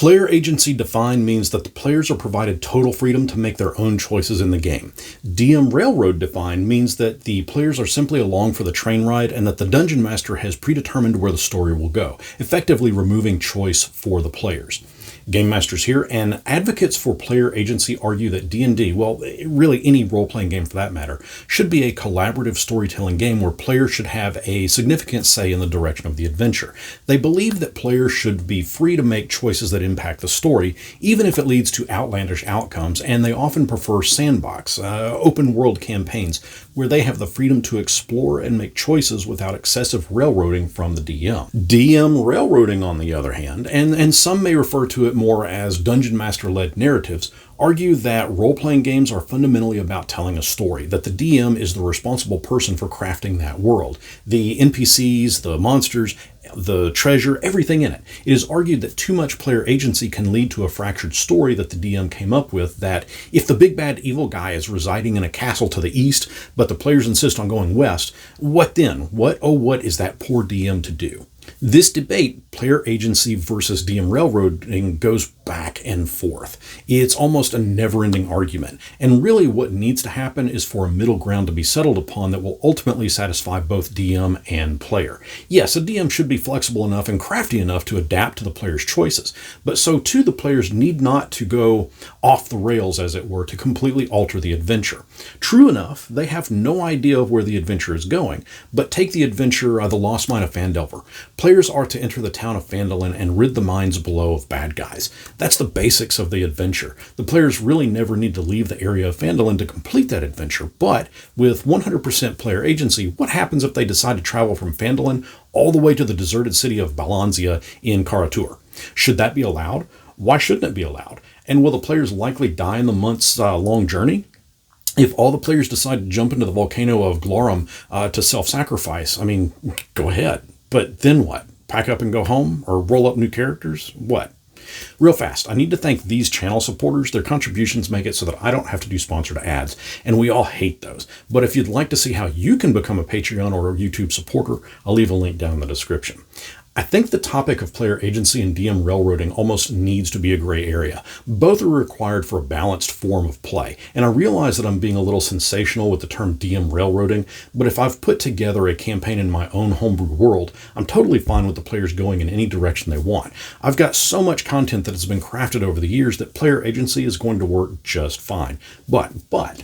Player agency defined means that the players are provided total freedom to make their own choices in the game. DM Railroad defined means that the players are simply along for the train ride and that the Dungeon Master has predetermined where the story will go, effectively removing choice for the players. GameMasters here, and advocates for player agency argue that D&D, well, really any role-playing game for that matter, should be a collaborative storytelling game where players should have a significant say in the direction of the adventure. They believe that players should be free to make choices that impact the story, even if it leads to outlandish outcomes, and they often prefer sandbox, open-world campaigns, where they have the freedom to explore and make choices without excessive railroading from the DM. DM railroading, on the other hand, and some may refer to it more as Dungeon Master-led narratives, argue that role-playing games are fundamentally about telling a story, that the DM is the responsible person for crafting that world. The NPCs, the monsters, the treasure, everything in it. It is argued that too much player agency can lead to a fractured story that the DM came up with, that if the big bad evil guy is residing in a castle to the east, but the players insist on going west, what then? What is that poor DM to do? This debate, player agency versus DM railroading, goes back and forth. It's almost a never-ending argument, and really what needs to happen is for a middle ground to be settled upon that will ultimately satisfy both DM and player. Yes, a DM should be flexible enough and crafty enough to adapt to the player's choices, but so too the players need not to go off the rails, as it were, to completely alter the adventure. True enough, they have no idea of where the adventure is going, but take the adventure The Lost Mine of Phandelver. Players are to enter the town of Phandalin and rid the mines below of bad guys. That's the basics of the adventure. The players really never need to leave the area of Phandalin to complete that adventure, but with 100% player agency, what happens if they decide to travel from Phandalin all the way to the deserted city of Balanzia in Karatur? Should that be allowed? Why shouldn't it be allowed? And will the players likely die in the months-long journey? If all the players decide to jump into the volcano of Glorum to self-sacrifice, I mean, go ahead. But then what? Pack up and go home? Or roll up new characters? What? Real fast, I need to thank these channel supporters. Their contributions make it so that I don't have to do sponsored ads, and we all hate those. But if you'd like to see how you can become a Patreon or a YouTube supporter, I'll leave a link down in the description. I think the topic of player agency and DM railroading almost needs to be a gray area. Both are required for a balanced form of play, and I realize that I'm being a little sensational with the term DM railroading, but if I've put together a campaign in my own homebrew world, I'm totally fine with the players going in any direction they want. I've got so much content that has been crafted over the years that player agency is going to work just fine. But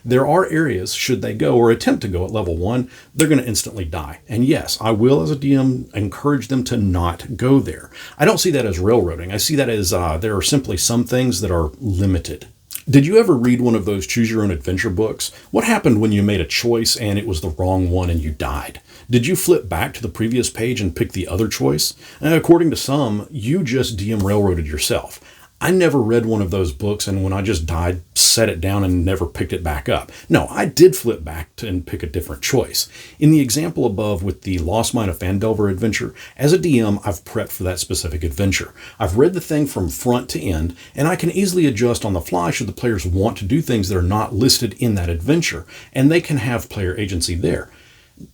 there are areas, should they go or attempt to go at level 1, they're going to instantly die. And yes, I will, as a DM, encourage them to not go there. I don't see that as railroading. I see that as there are simply some things that are limited. Did you ever read one of those choose your own adventure books? What happened when you made a choice and it was the wrong one and you died? Did you flip back to the previous page and pick the other choice? According to some, you just DM railroaded yourself. I never read one of those books, and when I just died, set it down and never picked it back up. No, I did flip back and pick a different choice. In the example above with the Lost Mine of Phandelver adventure, as a DM, I've prepped for that specific adventure. I've read the thing from front to end, and I can easily adjust on the fly should the players want to do things that are not listed in that adventure, and they can have player agency there,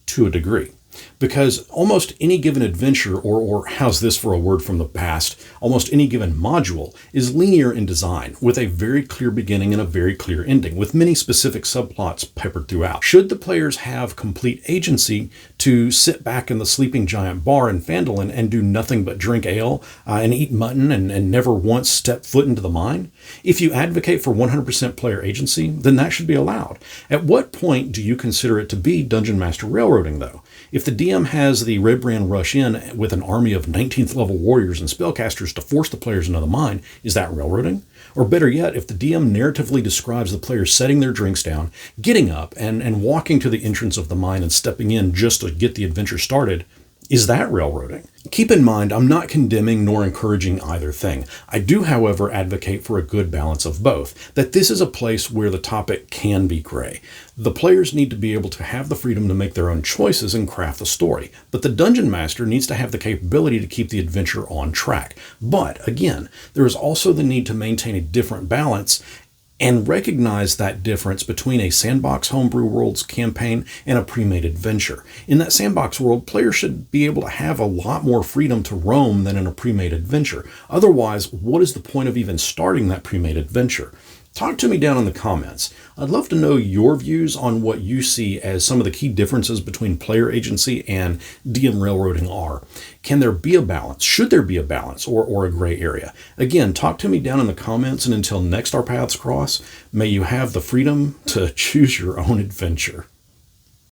to a degree. Because almost any given adventure, or how's this for a word from the past, almost any given module is linear in design, with a very clear beginning and a very clear ending, with many specific subplots peppered throughout. Should the players have complete agency to sit back in the Sleeping Giant bar in Phandalin and do nothing but drink ale and eat mutton and never once step foot into the mine? If you advocate for 100% player agency, then that should be allowed. At what point do you consider it to be Dungeon Master railroading, though? If the DM has the Red Brand rush in with an army of 19th level warriors and spellcasters to force the players into the mine, is that railroading? Or better yet, if the DM narratively describes the players setting their drinks down, getting up, and walking to the entrance of the mine and stepping in just to get the adventure started, is that railroading? Keep in mind, I'm not condemning nor encouraging either thing. I do, however, advocate for a good balance of both, that this is a place where the topic can be gray. The players need to be able to have the freedom to make their own choices and craft the story, but the Dungeon Master needs to have the capability to keep the adventure on track. But, again, there is also the need to maintain a different balance and recognize that difference between a sandbox homebrew worlds campaign and a pre-made adventure. In that sandbox world, players should be able to have a lot more freedom to roam than in a pre-made adventure. Otherwise, what is the point of even starting that pre-made adventure? Talk to me down in the comments. I'd love to know your views on what you see as some of the key differences between player agency and DM railroading are. Can there be a balance? Should there be a balance or a gray area? Again, talk to me down in the comments, and until next our paths cross, may you have the freedom to choose your own adventure.